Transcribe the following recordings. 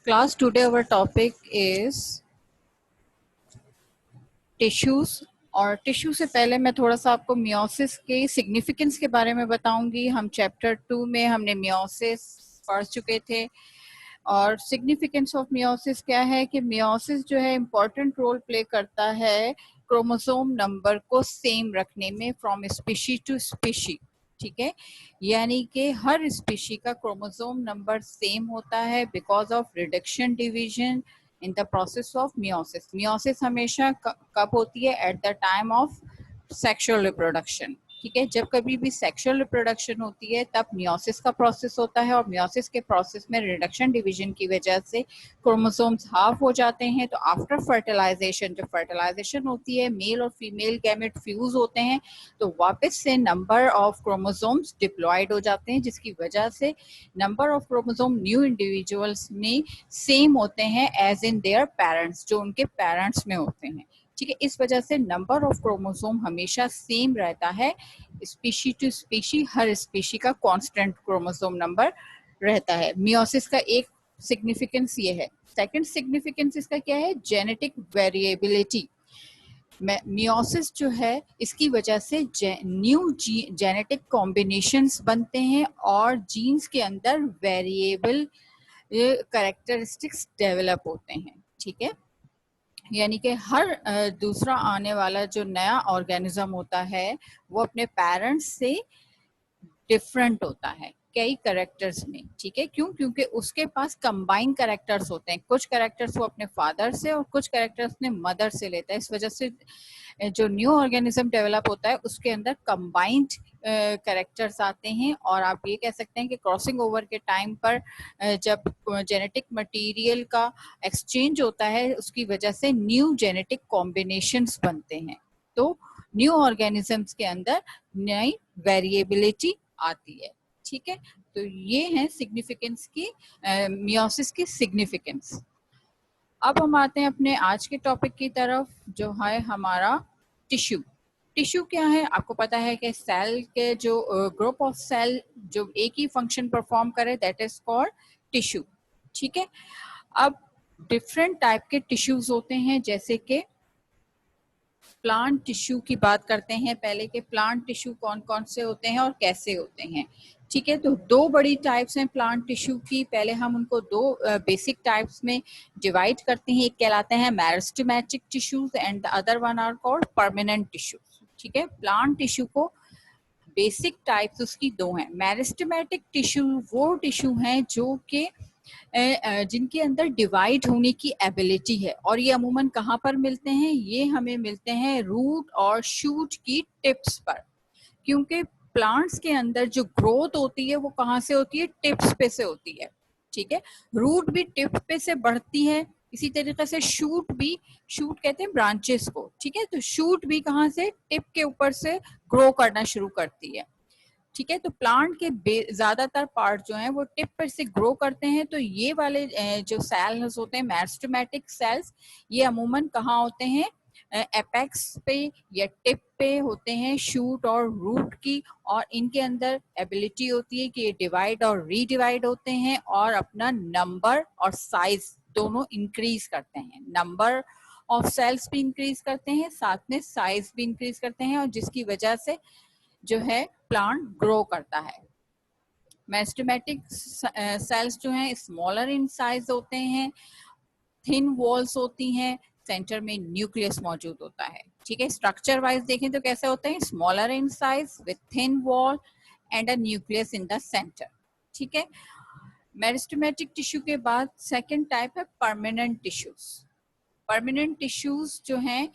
Class, today our topic is tissues. और tissue से पहले मैं थोड़ा सा आपको मियोसिस के सिग्निफिकेंस के बारे में बताऊंगी। हम चैप्टर 2 में हमने मियोसिस पढ़ चुके थे। और सिग्निफिकेंस ऑफ मियोसिस क्या है कि मियोसिस जो है इम्पोर्टेंट रोल प्ले करता है क्रोमोसोम नंबर को सेम रखने में फ्रॉम स्पीशी टू स्पीशी। ठीक है, यानी कि हर स्पीशी का क्रोमोसोम नंबर सेम होता है because of reduction division in the process of meiosis. Meiosis हमेशा कब होती है? At the time of sexual reproduction. ठीक है, जब कभी भी सेक्सुअल रिप्रोडक्शन होती है तब मियोसिस का प्रोसेस होता है, और मियोसिस के प्रोसेस में रिडक्शन डिवीजन की वजह से क्रोमोसोम्स हाफ हो जाते हैं। तो आफ्टर फर्टिलाइजेशन, जब फर्टिलाइजेशन होती है, मेल और फीमेल गैमेट फ्यूज होते हैं, तो वापस से नंबर ऑफ क्रोमोसोम्स डिप्लॉयड हो जाते हैं, जिसकी वजह से number of chromosome new individuals में सेम होते हैं एज इन देयर पेरेंट्स, जो उनके पेरेंट्स में होते हैं। ठीक है, इस वजह से नंबर ऑफ क्रोमोसोम हमेशा सेम रहता है स्पीशी टू स्पीशी। हर स्पीशी का कांस्टेंट क्रोमोसोम नंबर रहता है। मियोसिस का एक सिग्निफिकेंस ये है। सेकंड सिग्निफिकेंस इसका क्या है? Genetic variability. मियोसिस जो है इसकी वजह से न्यू जेनेटिक कॉम्बिनेशंस बनते हैं और जीन्स के अंदर वेरिएबल कैरेक्टरिस्टिक्स डेवलप होते हैं। ठीक है, यानी कि हर दूसरा आने वाला जो नया ऑर्गेनिज्म होता है वो अपने पेरेंट्स से डिफरेंट होता है कई कैरेक्टर्स में। ठीक है, क्यों? क्योंकि उसके पास कंबाइंड कैरेक्टर्स होते हैं। कुछ कैरेक्टर्स वो अपने फादर से और कुछ कैरेक्टर्स अपने मदर से लेता है। इस वजह से जो न्यू ऑर्गेनिज्म डेवलप होता है उसके अंदर कंबाइंड कैरेक्टर्स आते हैं। और आप ये कह सकते हैं कि क्रॉसिंग ओवर के टाइम पर जब जेनेटिक मटेरियल का एक्सचेंज होता है उसकी वजह से न्यू जेनेटिक कॉम्बिनेशंस बनते हैं। तो न्यू ऑर्गेनिजम्स के अंदर नई वेरिएबिलिटी आती है। ठीक है, तो ये है सिग्निफिकेंस की, मियोसिस की सिग्निफिकेंस। अब हम आते हैं अपने आज के टॉपिक की तरफ, जो है हमारा टिश्यू। टिश्यू क्या है? आपको पता है कि सेल के जो ग्रुप ऑफ सेल जो एक ही फंक्शन परफॉर्म करे, दैट इज कॉल्ड टिश्यू। ठीक है, अब डिफरेंट टाइप के टिश्यूज होते हैं, जैसे कि प्लांट टिश्यू की बात करते हैं पहले के प्लांट टिश्यू कौन कौन से होते हैं और कैसे होते हैं। ठीक है, तो दो बड़ी टाइप्स हैं प्लांट टिश्यू की। पहले हम उनको दो बेसिक टाइप्स में डिवाइड करते हैं। एक कहलाते हैं meristematic tissues and the other one are called permanent tissues. ठीक है, प्लांट टिश्यू को बेसिक टाइप्स उसकी दो हैं। मेरिस्टेमेटिक टिश्यू वो टिश्यू हैं जो कि जिनके अंदर डिवाइड होने की एबिलिटी है, और ये अमूमन कहाँ पर मिलते हैं? ये हमें मिलते हैं रूट और शूट की टिप्स पर। क्योंकि प्लांट्स के अंदर जो ग्रोथ होती है वो कहाँ से होती है? टिप्स पे से होती है। ठीक है, रूट भी टिप पे से बढ़ती है, इसी तरीके से शूट भी, शूट कहते हैं ब्रांचेस को। ठीक है, तो शूट भी कहाँ से? टिप के ऊपर से ग्रो करना शुरू करती है। ठीक है, तो प्लांट के ज्यादातर पार्ट जो हैं वो टिप पर से ग्रो करते हैं। तो ये वाले जो सेल्स होते हैं मेरिस्टेमेटिक सेल्स, ये अमूमन कहाँ होते हैं? एपेक्स पे या टिप पे होते हैं, शूट और रूट की। और इनके अंदर एबिलिटी होती है कि ये डिवाइड और रीडिवाइड होते हैं और अपना नंबर और साइज दोनों इंक्रीज करते हैं। नंबर ऑफ सेल्स भी इंक्रीज करते हैं, साथ में साइज भी इंक्रीज करते हैं, और जिसकी वजह से जो है प्लांट ग्रो करता है। मेरिस्टेमेटिक सेल्स जो हैं स्मॉलर इन साइज होते हैं, थिन वॉल्स होती हैं, सेंटर में न्यूक्लियस मौजूद होता है। ठीक है, स्ट्रक्चर वाइज देखें तो कैसे होते हैं? Smaller in size with thin wall and a nucleus in the centre. ठीक है, मेरिस्टेमेटिक टिश्यू के बाद सेकेंड टाइप है परमानेंट टिश्यूज। परमानेंट टिश्यूज जो हैं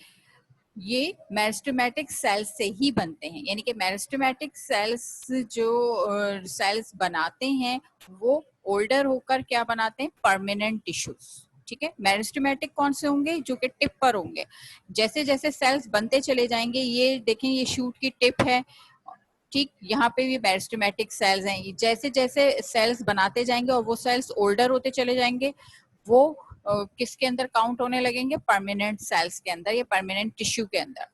ये मेरिस्टेमेटिक सेल्स से ही बनते हैं, यानी कि मेरिस्टेमेटिक सेल्स जो सेल्स बनाते हैं वो ओल्डर होकर क्या बनाते हैं? Permanent tissues. ठीक है, मेरिस्टेमेटिक कौन से होंगे? जो कि टिप पर होंगे। जैसे जैसे सेल्स बनते चले जाएंगे, ये देखें ये शूट की टिप है, ठीक, यहाँ पे भी मेरिस्टेमेटिक सेल्स हैं। जैसे जैसे सेल्स बनाते जाएंगे और वो सेल्स ओल्डर होते चले जाएंगे, वो किसके अंदर काउंट होने लगेंगे? परमानेंट सेल्स के अंदर या परमानेंट टिश्यू के अंदर।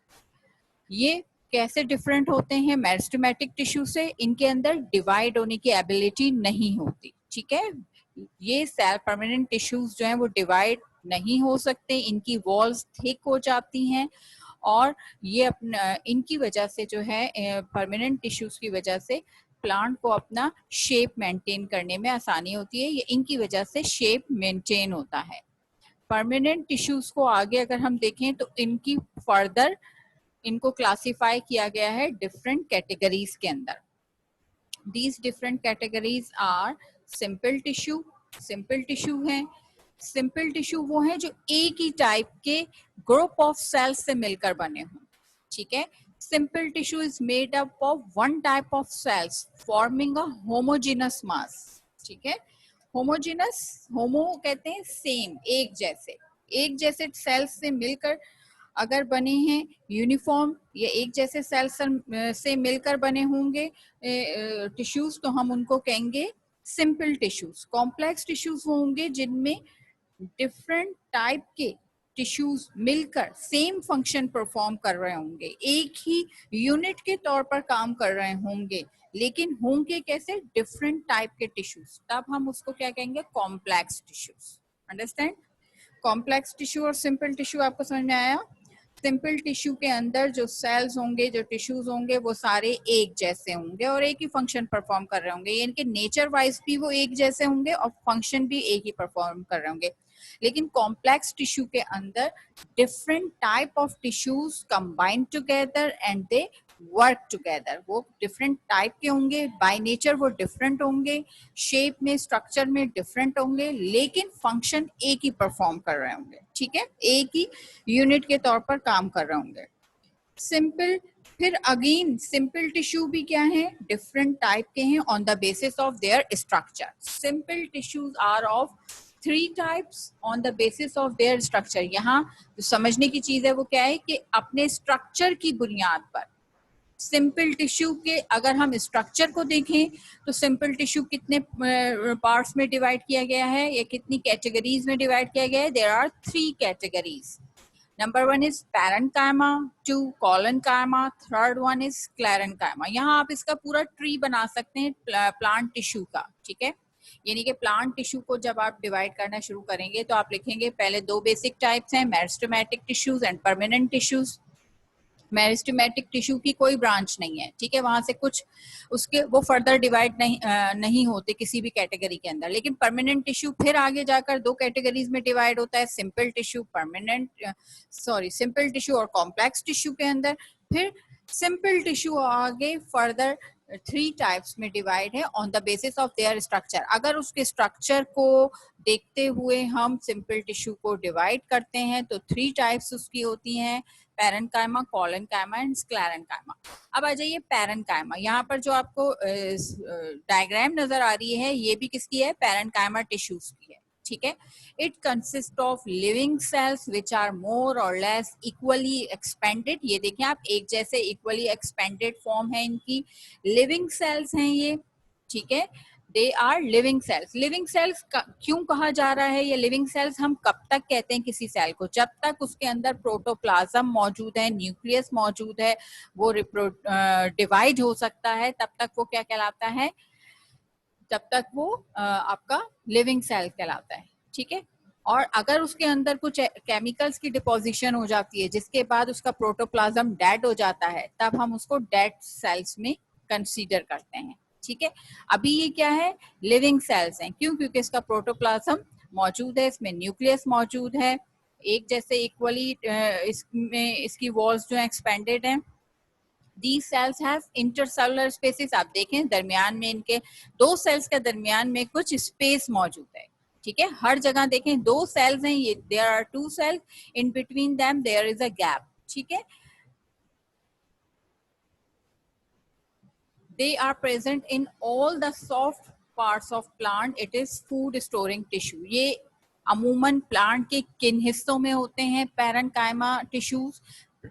ये कैसे डिफरेंट होते हैं मेरिस्टेमेटिक टिश्यू से? इनके अंदर डिवाइड होने की एबिलिटी नहीं होती। ठीक है, ये सेल परमानेंट टिश्यूज जो हैं वो डिवाइड नहीं हो सकते, इनकी वॉल्स थिक हो जाती हैं और ये अपना इनकी वजह से जो है परमानेंट टिश्यूज की वजह से प्लांट को अपना शेप मेंटेन करने में आसानी होती है, ये इनकी वजह से शेप मेंटेन होता है। परमानेंट टिश्यूज को आगे अगर हम देखें तो इनकी फर्दर इनको क्लासिफाई किया गया है डिफरेंट कैटेगरीज के अंदर। These different categories are simple tissue, simple tissue है। सिंपल टिश्यू वो है जो एक ही टाइप के ग्रुप ऑफ सेल्स से मिलकर बने हों, ठीक है। Simple tissue is made up of one type of cells forming a homogenous mass, ठीक है। होमोजेनस, होमो कहते हैं सेम, एक जैसे सेल्स से मिलकर अगर बने हैं, यूनिफॉर्म या एक जैसे सेल्स से मिलकर बने होंगे टिश्यूज, तो हम उनको कहेंगे सिंपल टिश्यूज। कॉम्प्लेक्स टिश्यूज होंगे जिनमें डिफरेंट टाइप के टिश्यूज मिलकर सेम फंक्शन परफॉर्म कर रहे होंगे, एक ही यूनिट के तौर पर काम कर रहे होंगे, लेकिन होंगे कैसे, डिफरेंट टाइप के टिश्यूज, तब हम उसको क्या कहेंगे, complex tissues. Understand? Complex tissue और सिंपल टिश्यू आपको समझ में आया? सिंपल टिश्यू के अंदर जो सेल्स होंगे, जो टिश्यूज होंगे, वो सारे एक जैसे होंगे और एक ही फंक्शन परफॉर्म कर रहे होंगे, ये इनके नेचर वाइज भी वो एक जैसे होंगे और फंक्शन भी एक ही परफॉर्म कर रहे होंगे। लेकिन कॉम्प्लेक्स टिश्यू के अंदर different type of tissues combine together and they work together, वो डिफरेंट टाइप के होंगे, बाय नेचर वो डिफरेंट होंगे, शेप में, स्ट्रक्चर में डिफरेंट होंगे, लेकिन फंक्शन एक ही परफॉर्म कर रहे होंगे, ठीक है, एक ही यूनिट के तौर पर काम कर रहे होंगे। सिंपल, फिर अगेन सिंपल टिश्यू भी क्या है, डिफरेंट टाइप के हैं on the basis of their structure. Simple tissues are of 3 types on the basis of their structure. यहाँ जो समझने की चीज है वो क्या है कि अपने स्ट्रक्चर की बुनियाद पर सिंपल टिश्यू के अगर हम स्ट्रक्चर को देखें तो सिंपल टिश्यू कितने पार्ट्स में डिवाइड किया गया है या कितनी कैटेगरीज में डिवाइड किया गया है? There are 3 categories. Number 1 is parenchyma, 2 collenchyma, third one is sclerenchyma. यहाँ आप इसका पूरा ट्री बना सकते हैं प्लांट टिश्यू का, ठीक है। यानी कि प्लांट टिश्यू को जब आप डिवाइड करना शुरू करेंगे तो आप लिखेंगे पहले 2 बेसिक टाइप्स हैं, meristematic tissues and permanent tissues. Meristematic tissue की कोई ब्रांच नहीं है, ठीक है, वहां से कुछ उसके वो फर्दर डिवाइड नहीं होते किसी भी कैटेगरी के अंदर। लेकिन परमानेंट टिश्यू फिर आगे जाकर 2 कैटेगरीज में डिवाइड होता है, सिंपल टिश्यू, सिंपल टिश्यू और कॉम्प्लेक्स टिश्यू के अंदर। फिर सिंपल टिश्यू आगे फर्दर 3 टाइप्स में डिवाइड है on the basis of their structure. अगर उसके स्ट्रक्चर को देखते हुए हम सिंपल टिश्यू को डिवाइड करते हैं तो 3 टाइप्स उसकी होती हैं, पैरेन्काइमा, कॉलनकाइमा एंड स्क्लेरेन्काइमा। अब आ जाइए पैरेन्काइमा। यहाँ पर जो आपको डायग्राम नजर आ रही है ये भी किसकी है, पैरेन्काइमा टिश्यूज की है, ठीक है। It consist of living cells which are more or less equally expanded. ये देखिए आप, एक जैसे इक्वली एक्सपेंडेड फॉर्म है इनकी, लिविंग सेल्स हैं ये, ठीक है। They are living cells. Living cells क्यों कहा जा रहा है ये लिविंग सेल्स? हम कब तक कहते हैं किसी सेल को? जब तक उसके अंदर प्रोटोप्लाज्म मौजूद है, न्यूक्लियस मौजूद है, वो डिवाइड हो सकता है, तब तक वो क्या कहलाता है, तब तक वो आपका लिविंग सेल कहलाता है, ठीक है। और अगर उसके अंदर कुछ केमिकल्स की डिपोजिशन हो जाती है जिसके बाद उसका प्रोटोप्लाज्म डेड हो जाता है, तब हम उसको डेड सेल्स में कंसीडर करते हैं, ठीक है। अभी ये क्या है, लिविंग सेल्स हैं, क्यों? क्योंकि इसका प्रोटोप्लाज्म मौजूद है, इसमें न्यूक्लियस मौजूद है, एक जैसे इक्वली इसमें इसकी वॉल्स जो है एक्सपेंडेड हैं। These cells have intercellular spaces। आप देखें दरमियान में इनके 2 सेल्स के दरमियान में कुछ स्पेस मौजूद है, ठीक है। हर जगह देखें 2 सेल्स हैं, ये there are 2 cells, in between them there is a gap, ठीक है। They are present in all the soft parts of plant. It is food storing tissue। ये अमूमन प्लांट के किन हिस्सों में होते हैं पैरेन्काइमा टिश्यूज?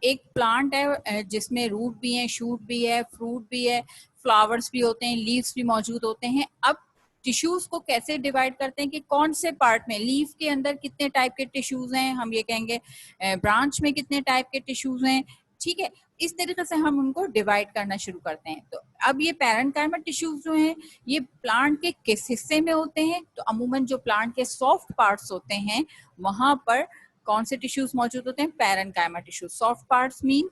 एक प्लांट है जिसमें रूट भी है, शूट भी है, फ्रूट भी है, फ्लावर्स भी होते हैं, लीव्स भी मौजूद होते हैं। अब टिश्यूज को कैसे डिवाइड करते हैं कि कौन से पार्ट में, लीफ के अंदर कितने टाइप के टिश्यूज हैं, हम ये कहेंगे ब्रांच में कितने टाइप के टिश्यूज हैं, ठीक है। इस तरीके से हम उनको डिवाइड करना शुरू करते हैं। तो अब ये पैरेन्काइमा टिश्यूज जो हैं ये प्लांट के किस हिस्से में होते हैं? तो अमूमन जो प्लांट के सॉफ्ट पार्ट्स होते हैं वहां पर कौन से टिश्यूज मौजूद होते हैं? Parenchyma tissues. Soft parts mean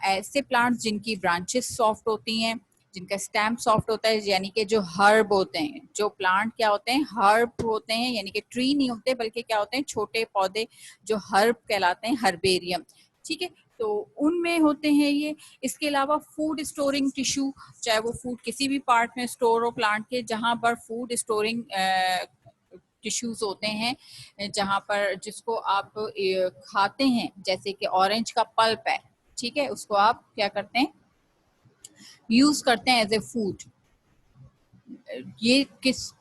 ऐसे प्लांट्स जिनकी ब्रांचेस सॉफ्ट होती हैं, जिनका स्टेम सॉफ्ट होता है, यानी कि जो हर्ब होते हैं। जो प्लांट क्या होते हैं? हर्ब होते हैं, यानी कि ट्री नहीं होते बल्कि क्या होते हैं? छोटे पौधे जो हर्ब कहलाते हैं, हर्बेरियम। ठीक है, तो उनमें होते हैं ये। इसके अलावा फूड स्टोरिंग टिश्यू, चाहे वो फूड किसी भी पार्ट में स्टोर हो प्लांट के, जहां पर फूड स्टोरिंग टिश्यूज होते हैं, जहां पर जिसको आप खाते हैं, जैसे कि ऑरेंज का पल्प है, ठीक है, उसको आप क्या करते हैं? यूज करते हैं एज ए फूड। ये किस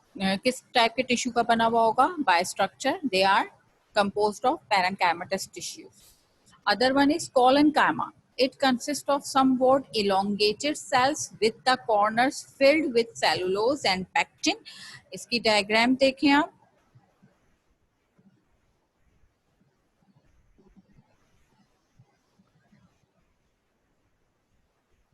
टाइप के टिश्यू का बना हुआ होगा? By structure they are composed of parenchymatous tissues. Other one is collenchyma. It consists of somewhat elongated cells with the corners filled with cellulose and pectin. इसकी diagram देखें आप।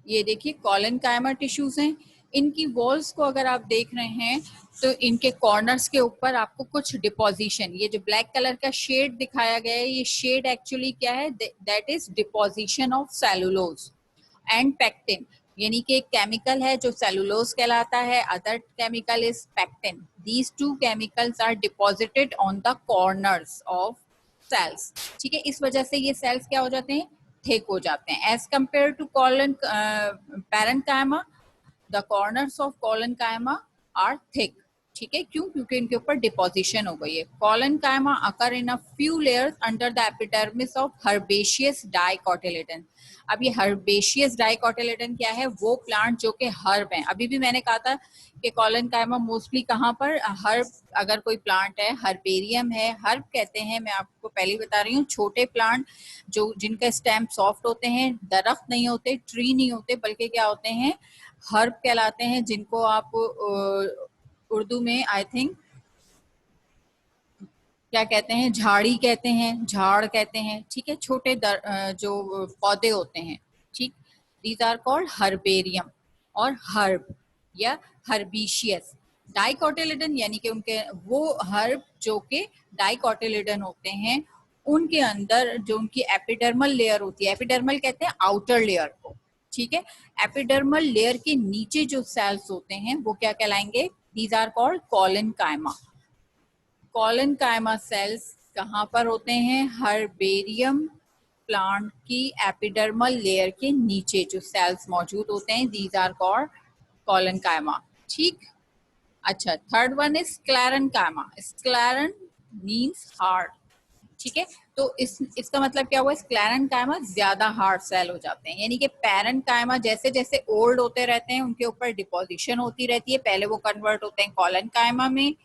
ये देखिए कॉलेनकाइमा टिश्यूज हैं। इनकी वॉल्स को अगर आप देख रहे हैं तो इनके कॉर्नर्स के ऊपर आपको कुछ डिपोजिशन, ये जो ब्लैक कलर का शेड दिखाया गया है, ये शेड एक्चुअली क्या है? That is deposition of cellulose and pectin, यानी कि एक केमिकल है जो सेलुलोज कहलाता है, other chemical is pectin. These two chemicals are deposited on the corners of cells. ठीक है, इस वजह से ये सेल्स क्या हो जाते हैं? थिक हो जाते हैं। एज कंपेयर टू कॉलन parenchyma, the corners of collenchyma are thick. ठीक है, क्यों? क्योंकि इनके ऊपर डिपोजिशन हो गई है। Collenchyma occur in a few layers under the epidermis of herbaceous dicotyledon. अब ये हर्बेशियस डाइकोटिलेडन क्या है? वो प्लांट जो कि हर्ब है। अभी भी मैंने कहा था कि कॉलेनकाइमा मोस्टली कहाँ पर? हर्ब। अगर कोई प्लांट है, हर्बेरियम है, हर्ब कहते हैं, मैं आपको पहले ही बता रही हूँ, छोटे प्लांट जो जिनका स्टेम सॉफ्ट होते हैं, दरख्त नहीं होते, ट्री नहीं होते, बल्कि क्या होते हैं? हर्ब कहलाते हैं, जिनको आप उर्दू में आई थिंक क्या कहते हैं? झाड़ी कहते हैं, झाड़ कहते हैं। ठीक है, छोटे जो पौधे होते हैं। ठीक, दीज आर कॉल्ड हर्बेरियम और हर्ब या हर्बीशियस। डाइकोटिलेडन यानी कि उनके वो हर्ब जो कि डाइकोटिलेडन होते हैं, उनके अंदर जो उनकी एपिडर्मल लेयर होती है, एपिडर्मल कहते हैं आउटर लेयर को। ठीक है, एपिडर्मल लेयर के नीचे जो सेल्स होते हैं वो क्या कहलाएंगे? These are called collenchyma. Collenchyma cells कहाँ पर होते हैं? हर्बेरियम प्लांट की एपिडर्मल लेयर के नीचे जो सेल्स मौजूद होते हैं, दीज आर कॉल्ड कॉलेनकाइमा। ठीक, अच्छा, third one is sclerenchyma. Scleren means hard. ठीक है, तो इसका मतलब क्या हुआ? स्क्लेरेनकाइमा ज्यादा हार्ड सेल हो जाते हैं, यानी कि पैरेन्काइमा जैसे जैसे ओल्ड होते रहते हैं उनके ऊपर डिपोजिशन होती रहती है। पहले वो कन्वर्ट होते हैं कॉलेनकाइमा में,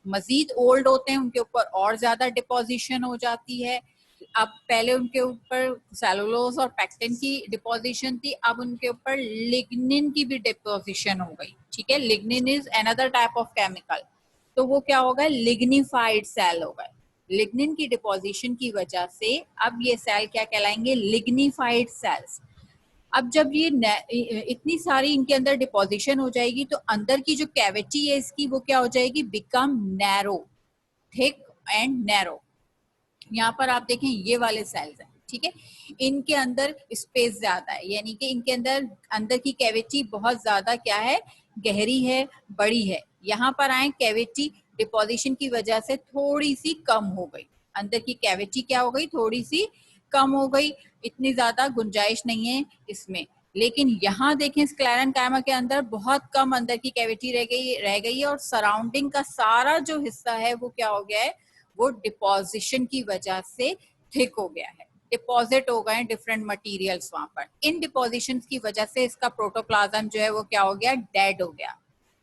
मजीद ओल्ड होते हैं उनके ऊपर और ज्यादा डिपोजिशन हो जाती है। अब पहले उनके ऊपर सेलुलोज और पेक्टिन की डिपोजिशन थी, अब उनके ऊपर लिग्निन की भी डिपोजिशन हो गई। ठीक है, lignin is another type of chemical, तो वो क्या होगा? लिग्निफाइड सेल हो गए। लिग्निन की डिपोजिशन की वजह से अब ये सेल क्या कहलाएंगे? Lignified cells. अब जब ये इतनी सारी इनके अंदर डिपोजिशन हो जाएगी तो अंदर की जो कैविटी है इसकी वो क्या हो जाएगी? Become narrow, thick and narrow. यहाँ पर आप देखें ये वाले सेल्स हैं। ठीक है, इनके अंदर स्पेस ज्यादा है, यानी कि इनके अंदर अंदर की कैविटी बहुत ज्यादा क्या है? गहरी है, बड़ी है। यहाँ पर आए, कैविटी डिपोजिशन की वजह से थोड़ी सी कम हो गई। अंदर की कैविटी क्या हो गई? थोड़ी सी कम हो गई, इतनी ज्यादा गुंजाइश नहीं है इसमें। लेकिन यहाँ देखें स्क्लेरेनकाइमा के अंदर बहुत कम अंदर की कैविटी रह गई है, और सराउंडिंग का सारा जो हिस्सा है वो क्या हो गया है? वो डिपोजिशन की वजह से थिक हो गया है, डिपॉजिट हो गए डिफरेंट मटेरियल्स वहां पर। इन डिपोजिशन की वजह से इसका प्रोटोप्लाज्म जो है वो क्या हो गया? डेड हो गया।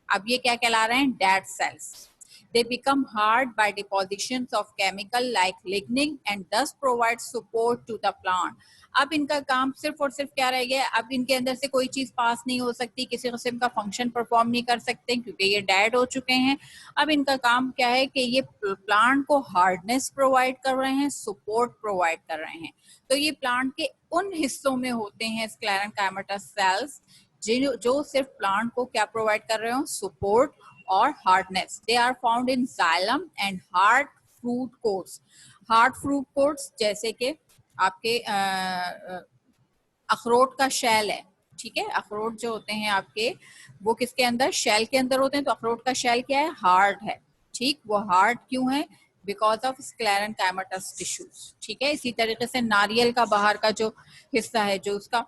अब ये क्या कहला रहे हैं? Dead cells. They become hard by depositions of chemical like lignin and thus provide support to the plant. अब इनका काम सिर्फ और सिर्फ क्या रह गया, अब इनके अंदर से कोई चीज पास नहीं हो सकती, किसी किस्म का फंक्शन परफॉर्म नहीं कर सकते क्योंकि ये डेड हो चुके हैं. अब इनका काम क्या है कि ये प्लांट को हार्डनेस प्रोवाइड कर रहे हैं, सपोर्ट प्रोवाइड कर रहे हैं. तो ये प्लांट के उन हिस्सों में होते हैं स्क्लेरेंकाइमेटस सेल्स जो सिर्फ प्लांट को क्या प्रोवाइड कर रहे हो, सपोर्ट और hardness. They are found in xylem and hard fruit coats. Hard fruit coats जैसे कि आपके अखरोट का शेल है, ठीक है. अखरोट जो होते हैं आपके वो किसके अंदर, शेल के अंदर होते हैं. तो अखरोट का शेल क्या है, हार्ड है, ठीक. वो हार्ड क्यों है, बिकॉज ऑफ स्क्लेरेंकाइमेटस टिश्यूज, ठीक है. इसी तरीके से नारियल का बाहर का जो हिस्सा है, जो उसका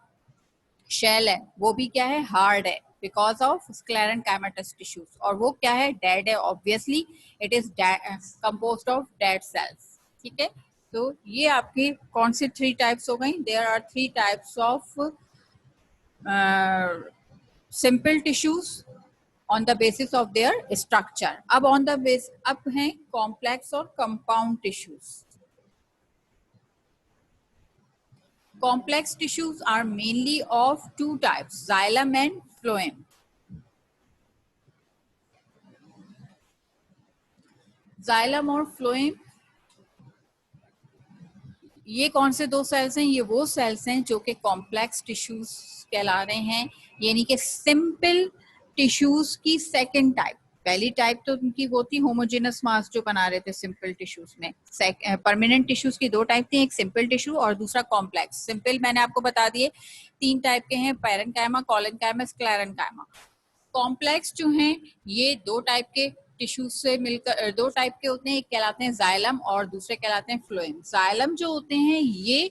शेल है, वो भी क्या है, हार्ड है, बिकॉज ऑफ स्क्लेरेंकाइमेटस टिश्यूज. और वो क्या है, डेड है. Obviously it is composed of dead cells, ठीक है. तो ये आपकी कौन सी 3 टाइप्स हो गई. There are 3 types of simple tissues on the basis of their structure. अब ऑन द बेस अब हैं कॉम्प्लेक्स और compound tissues. Complex tissues are mainly of 2 types, xylem and phloem. Xylem और phloem ये कौन से 2 सेल्स हैं, ये वो सेल्स हैं जो कि कॉम्प्लेक्स टिश्यूज कहला रहे हैं, यानी कि सिंपल टिश्यूज की सेकंड टाइप. पहली टाइप तो उनकी वो थी होमोजेनस मास जो बना रहे थे सिंपल टिश्यूज में. परमानेंट टिश्यूज की 2 टाइप थी, एक सिंपल टिश्यू और दूसरा कॉम्प्लेक्स. सिंपल मैंने आपको बता दिए 3 टाइप के हैं, पैरेन्काइमा, कोलेनकाइमा, स्क्लेरेन्काइमा. कॉम्प्लेक्स जो हैं ये 2 टाइप के टिश्यूज से मिलकर 2 टाइप के होते हैं, एक कहलाते हैं जाइलम और दूसरे कहलाते हैं फ्लोएम. जाइलम जो होते हैं ये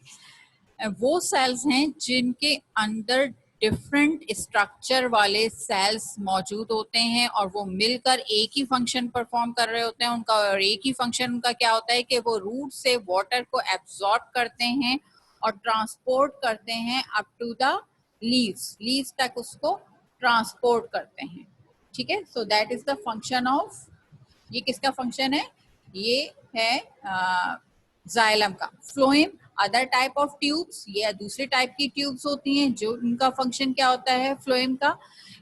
वो सेल्स हैं जिनके अंदर डिफरेंट स्ट्रक्चर वाले सेल्स मौजूद होते हैं और वो मिलकर एक ही फंक्शन परफॉर्म कर रहे होते हैं उनका. और एक ही फंक्शन उनका क्या होता है कि वो रूट से वाटर को एब्जॉर्ब करते हैं और ट्रांसपोर्ट करते हैं अप टू द लीव्स तक उसको ट्रांसपोर्ट करते हैं, ठीक है. So that is the function of, ये किसका फंक्शन है, ये है जाइलम का. Phloem other type of tubes, ये दूसरी टाइप की ट्यूब्स होती हैं जो उनका फंक्शन क्या होता है फ्लोएम का,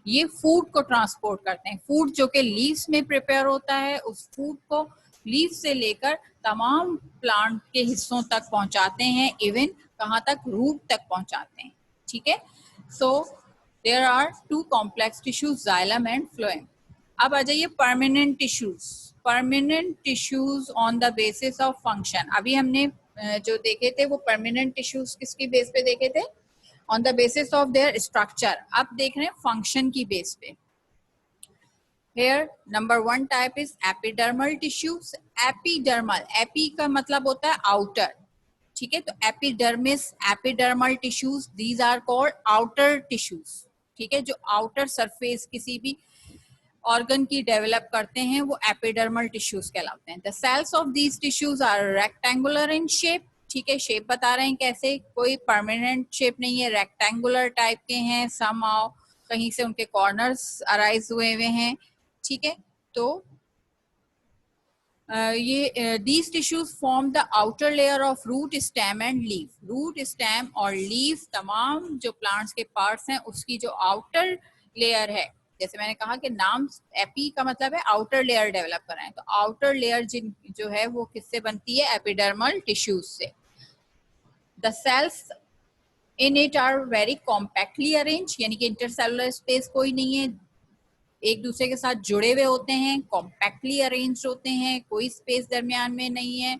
ये फूड को ट्रांसपोर्ट करते हैं. फूड जो कि लीव्स में प्रिपेयर होता है, उस फूड को लीव्स से लेकर तमाम प्लांट के हिस्सों तक पहुंचाते हैं, इवन कहाँ तक, रूट तक पहुंचाते हैं, ठीक है. So there are 2 complex tissues, xylem and phloem. अब आ जाइए permanent tissues. Permanent tissues on the basis of function. अभी हमने जो देखे थे वो परमानेंट टिश्यूज किसकी बेस पे देखे थे, on the basis of their structure. अब देख रहे हैं फंक्शन की बेस पे. Here number 1 type is epidermal tissues. Epidermal, epi का मतलब होता है outer, ठीक है. तो epidermis, epidermal tissues, these are called outer tissues, ठीक है. जो outer surface किसी भी ऑर्गन की डेवलप करते हैं वो एपिडर्मल टिश्यूज कहलाते हैं. The cells of these tissues are rectangular in shape, ठीक है. शेप बता रहे हैं कैसे, कोई परमानेंट शेप नहीं है, रेक्टेंगुलर टाइप के हैं. समहाउ कहीं से उनके कॉर्नर्स अराइज हुए हैं, ठीक है. तो ये these tissues form the outer layer of root, stem and leaf. Root, stem और लीफ तमाम जो प्लांट्स के पार्ट्स हैं उसकी जो आउटर लेयर है, जैसे मैंने कहा कि नाम एपी का मतलब है आउटर लेयर डेवलप कर रहे हैं, तो आउटर लेयर जो है वो किससे बनती है, एपिडर्मल टिश्यूज से. The cells in it are very compactly arrange, यानी कि इंटरसेलुलर स्पेस कोई नहीं है, एक दूसरे के साथ जुड़े हुए होते हैं, कॉम्पैक्टली अरेंज होते हैं, कोई स्पेस दरमियान में नहीं है.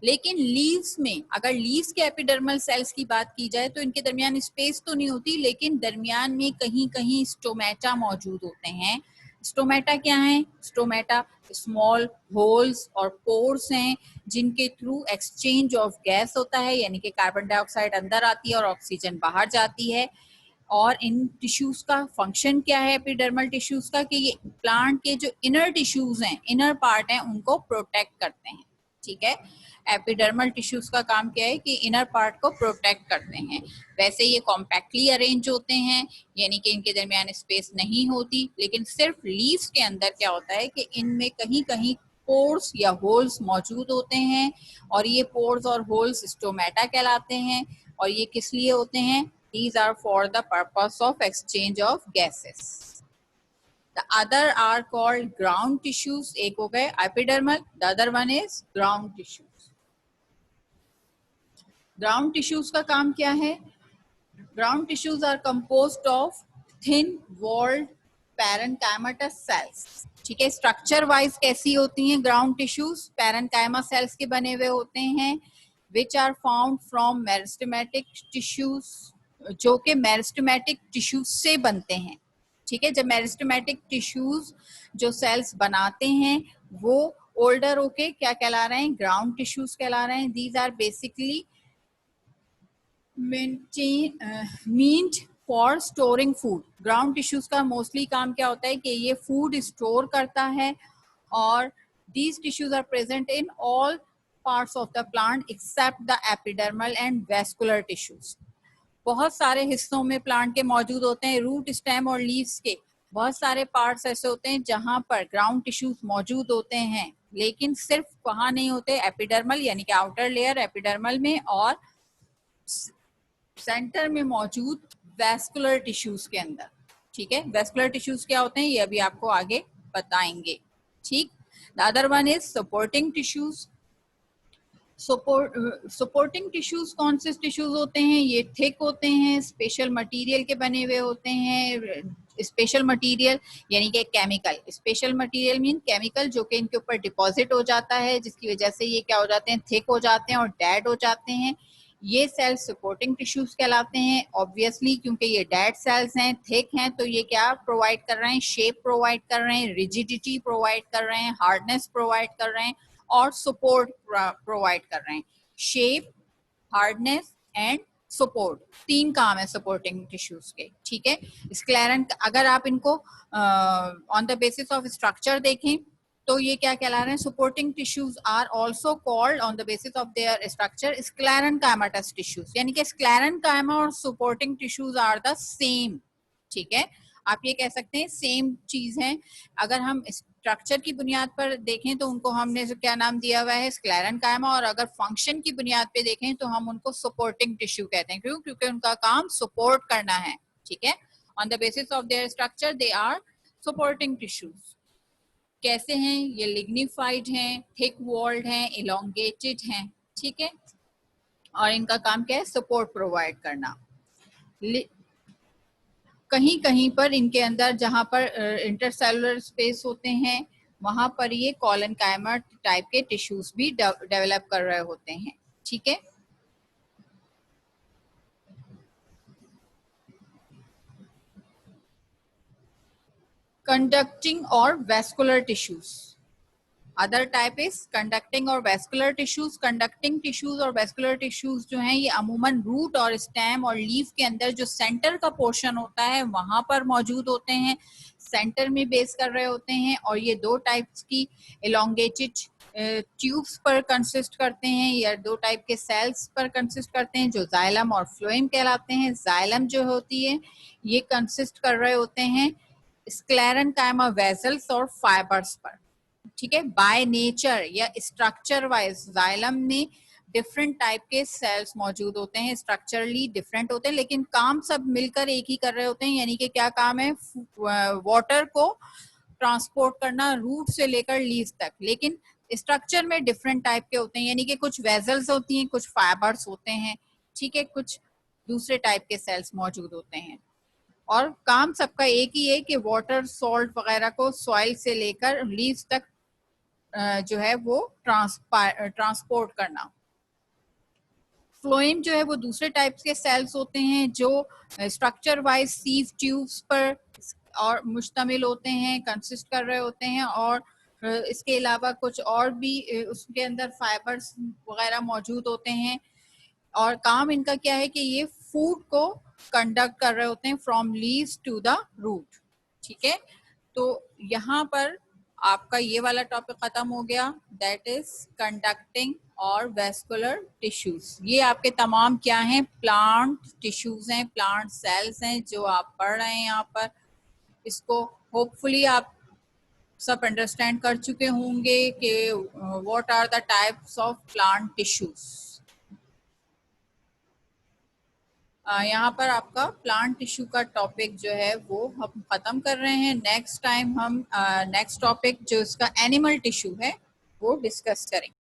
लेकिन लीव्स में, अगर लीव्स के एपिडर्मल सेल्स की बात की जाए तो इनके दरमियान स्पेस तो नहीं होती, लेकिन दरमियान में कहीं कहीं स्टोमेटा मौजूद होते हैं. स्टोमेटा क्या है, स्टोमेटा स्मॉल होल्स और पोर्स हैं जिनके थ्रू एक्सचेंज ऑफ गैस होता है, यानी कि कार्बन डाइऑक्साइड अंदर आती है और ऑक्सीजन बाहर जाती है. और इन टिश्यूज का फंक्शन क्या है एपिडर्मल टिश्यूज का, कि ये प्लांट के जो इनर टिश्यूज हैं, इनर पार्ट हैं, उनको प्रोटेक्ट करते हैं, ठीक है। एपिडर्मल टिश्यूज का काम क्या है कि इनर पार्ट को प्रोटेक्ट करते हैं। वैसे ये कॉम्पैक्टली अरेंज होते हैं, यानी कि इनके दरमियान स्पेस नहीं होती, लेकिन सिर्फ लीव्स के अंदर क्या होता है कि इनमें कहीं कहीं पोर्स या होल्स मौजूद होते हैं, और ये पोर्स और होल्स स्टोमेटा कहलाते हैं। और ये किस लिए होते हैं? These are for the purpose of exchange of gases. The other are called ground tissues. एक हो गए epidermal, the other one is ground tissues. Ground tissues का काम क्या है? Ground tissues are composed of thin walled parenchymatous cells. ठीक है, structure wise कैसी होती हैं ग्राउंड टिश्यूज? पैरेनकाइमा सेल्स के बने हुए होते हैं, which are found from meristematic tissues, जो कि मेरिस्टेमेटिक टिश्यूज से बनते हैं। ठीक है, जब मेरिस्टेमेटिक टिश्यूज जो सेल्स बनाते हैं वो ओल्डर होके क्या कहला रहे हैं? ग्राउंड टिश्यूज कहला रहे हैं। These are basically meant for storing food. Ground tissues का मोस्टली काम क्या होता है कि ये फूड स्टोर करता है, और these tissues are present in all parts of the plant except the epidermal and vascular tissues. बहुत सारे हिस्सों में प्लांट के मौजूद होते हैं, रूट, स्टेम और लीव्स के बहुत सारे पार्ट्स ऐसे होते हैं जहां पर ग्राउंड टिश्यूज मौजूद होते हैं, लेकिन सिर्फ वहां नहीं होते, एपिडर्मल यानी कि आउटर लेयर एपिडर्मल में और सेंटर में मौजूद वेस्कुलर टिश्यूज के अंदर। ठीक है, वेस्कुलर टिश्यूज क्या होते हैं ये अभी आपको आगे बताएंगे। ठीक, the other one is supporting tissues. Supporting tissues कौन से टिश्यूज होते हैं? ये थिक होते हैं, स्पेशल मटेरियल के बने हुए होते हैं। स्पेशल मटेरियल यानी कि chemical, special material mean chemical जो कि इनके ऊपर डिपॉजिट हो जाता है, जिसकी वजह से ये क्या हो जाते हैं? थिक हो जाते हैं और डेड हो जाते हैं। ये सेल्स सपोर्टिंग टिश्यूज कहलाते हैं। ऑब्वियसली क्योंकि ये डेड सेल्स हैं, थिक हैं, तो ये क्या प्रोवाइड कर रहे हैं? शेप प्रोवाइड कर रहे हैं, रिजिडिटी प्रोवाइड कर रहे हैं, हार्डनेस प्रोवाइड कर रहे हैं और सपोर्ट प्रोवाइड कर रहे हैं। शेप, हार्डनेस एंड सपोर्ट, तीन काम है सपोर्टिंग टिश्यूज के। ठीक है, स्क्लेरन अगर आप इनको on the basis of structure देखें तो ये क्या कहला रहे हैं? Supporting tissues are also called on the basis of their structure sclerenchymatous tissues, यानी कि स्क्लेरेनकाइमा और supporting tissues are the same. ठीक है, आप ये कह सकते हैं सेम चीज है। अगर हम स्ट्रक्चर की बुनियाद पर देखें तो उनको हमने क्या नाम दिया हुआ है? स्क्लेरेनकाइमा। और अगर फंक्शन की बुनियाद पे देखें तो हम उनको सपोर्टिंग टिश्यू कहते हैं। क्यों? क्योंकि उनका काम सपोर्ट करना है। ठीक है, on the basis of their structure they are supporting tissues. कैसे हैं ये? लिग्निफाइड हैं, थिक वॉल्ड हैं, इलोंगेटेड हैं। ठीक है, और इनका काम क्या है? सपोर्ट प्रोवाइड करना। कहीं कहीं पर इनके अंदर जहां पर इंटरसेलुलर स्पेस होते हैं वहां पर ये कॉलनकाइमा टाइप के टिश्यूज भी डेवलप कर रहे होते हैं। ठीक है, कंडक्टिंग और vascular tissues. Other type is conducting और वेस्कुलर टिश्यूज। कंडक्टिंग टिश्यूज और वेस्कुलर टिश्यूज जो हैं ये अमूमन रूट और स्टेम और लीफ के अंदर जो सेंटर का पोर्शन होता है वहां पर मौजूद होते हैं, सेंटर में बेस कर रहे होते हैं। और ये दो टाइप्स की एलोंगेटेड ट्यूब्स पर कंसिस्ट करते हैं, या दो टाइप के सेल्स पर कंसिस्ट करते हैं जो जाइलम और फ्लोएम कहलाते हैं। जाइलम जो होती है ये कंसिस्ट कर रहे होते हैं स्क्लेरेनकाइमा वेसल्स और फाइबर्स पर। ठीक है, बाय नेचर या स्ट्रक्चर वाइज जाइलम में डिफरेंट टाइप के सेल्स मौजूद होते हैं, स्ट्रक्चरली डिफरेंट होते हैं, लेकिन काम सब मिलकर एक ही कर रहे होते हैं। यानी कि क्या काम है? वाटर को ट्रांसपोर्ट करना रूट से लेकर लीव्स तक, लेकिन स्ट्रक्चर में डिफरेंट टाइप के होते हैं। यानी कि कुछ वेजल्स होती हैं, कुछ फाइबर्स होते हैं। ठीक है, कुछ दूसरे टाइप के सेल्स मौजूद होते हैं, और काम सबका एक ही है कि वाटर, सॉल्ट वगैरह को सॉइल से लेकर लीव्स तक जो है वो ट्रांसपोर्ट करना। फ्लोएम जो है वो दूसरे टाइप्स के सेल्स होते हैं जो स्ट्रक्चर वाइज सीव ट्यूब्स पर और मुश्तमिल होते हैं, कंसिस्ट कर रहे होते हैं, और इसके अलावा कुछ और भी उसके अंदर फाइबर्स वगैरह मौजूद होते हैं। और काम इनका क्या है कि ये फूड को कंडक्ट कर रहे होते हैं from leaves to the root. ठीक है, तो यहाँ पर आपका ये वाला टॉपिक खत्म हो गया, दैट इज कंडक्टिंग और वेस्कुलर टिश्यूज। ये आपके तमाम क्या हैं, प्लांट टिश्यूज हैं, प्लांट सेल्स हैं जो आप पढ़ रहे हैं यहाँ पर। इसको होपफुली आप सब अंडरस्टैंड कर चुके होंगे कि what are the types of plant tissues. यहाँ पर आपका प्लांट टिश्यू का टॉपिक जो है वो हम खत्म कर रहे हैं। नेक्स्ट टाइम हम नेक्स्ट टॉपिक जो इसका एनिमल टिश्यू है वो डिस्कस करेंगे।